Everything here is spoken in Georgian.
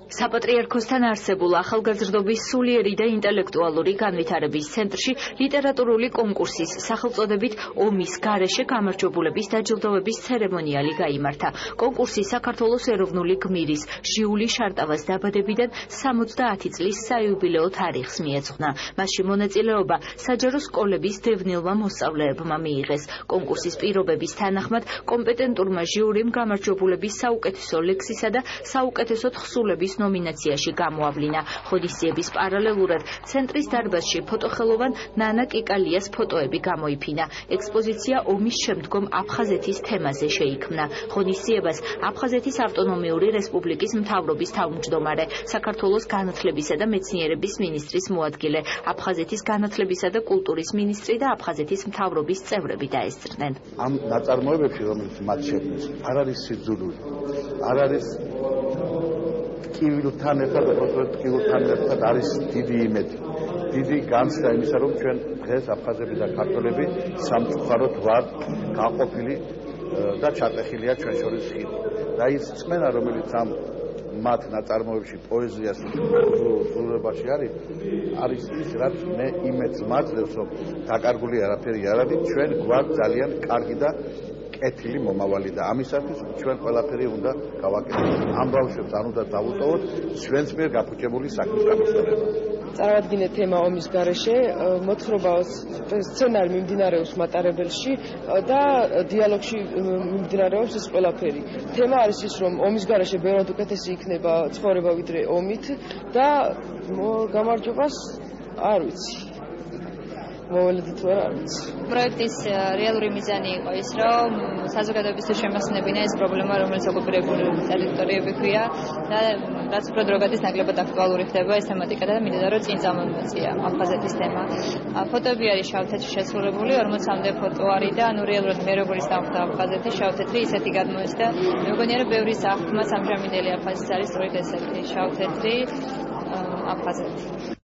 საპატრიარქოსთან არსებულ ახალგაზრდობის სულიერი და ინტელექტუალური განვითარების ცენტრში ლიტერატურული კონკურსის სახელწოდებით ომის გარეშე გამარჯვებულების დაჯილდოების ცერემონიალი გაიმართა. კონკურსი საქართველოს ეროვნული გმირის ჟიული შარტავას დაბადებიდან 70 წლის საიუბილეო თარიღს მიეძღვნა. მასში მონაწილეობა საჯარო სკოლების დევნილმა მოსწავლეებმა მიიღეს. კონკურსის პირობების თანახმად კომპეტენტურმა ჟიურიმ გამარჯვებულების საუკეთესო ლექსისა და საუკეთესო თხზულების ნომინაციაში გამოავლინა. ღონისძიების პარალელურად ცენტრის დარბაზში ფოტოხელოვან ნანა კიკალიას ფოტოები გამოიფინა. ექსპოზიცია ომის შემდგომ აფხაზეთის თემაზე შეიქმნა. ღონისძიებას აფხაზეთის ავტონომიური რესპუბლიკის მთავრობის თავმჯდომარე, საქართველოს განათლებისა და მეცნიერების მინისტრის მოადგილე, აფხაზეთის განათლებისა და კულტურის მინისტრი და აფხაზეთის მთავრობის წევრები დაესწრნენ. ამ ნაწარმოებებში, რომელიც მათ შექმნეს, არ არის სიძულვი, არ არის ტკივილთან ერთად არის დიდი იმედი, დიდი განცდა იმისა, რომ ჩვენ დღეს აფხაზები და ქართველები სამწუხაროდ ვართ გაყოფილი და ჩატეხილია ჩვენ შორის ხიდი. და ის წმენა, რომელიც ამ მათ ნაწარმოებში პოეზიას სრულებაში არის ის, რაც მე იმედს მაძლევს, რომ დაკარგული არაფერი არ არის, ჩვენ გვაქვს ძალიან კარგი და კეთილი მომავალი და ამისათვის ჩვენ ყველაფერი უნდა გავაკეთოთ. ამ ბავშვებს არ უნდა დავუტოვოთ ჩვენს მიერ გაფუჭებული საქმის გამოსწორება. წარადგინე თემა ომის გარეშე, მოთხრობა სცენარი მიმდინარეობს მატარებელში და დიალოგში მიმდინარეობს ეს ყველაფერი. თემა არის ის, რომ ომის გარეშე ბევრად უკეთესი იქნება ცხოვრება ვიდრე ომით და გამარჯვებას არ ვიცი. მოველედით ვარ არ ვიცი. პროექტის რეალური მიზანი იყო ის, რომ საზოგადოებისთვის შემახსენებინა ეს პრობლემა, რომელიც ოკუპირებული ტერიტორიები ქვია და რაც უფრო დრო გადის ნაკლებად აქტუალური ხდება ეს თემატიკა და მინდა რომ წინ წამოწია აფხაზეთის თემა. ფოტოები არის შავ-თეთრში შესრულებული, 40-მდე ფოტო არის და ანუ რეალურად მე როგორ ისახდა აფხაზეთი შავ-თეთრი ისეთი გადმოეც და მე მგონია რომ ბევრი სახმა სამჟამინდელი აფხაზეთის არის სწორედ ესეთი შავ-თეთრი აფხაზეთი.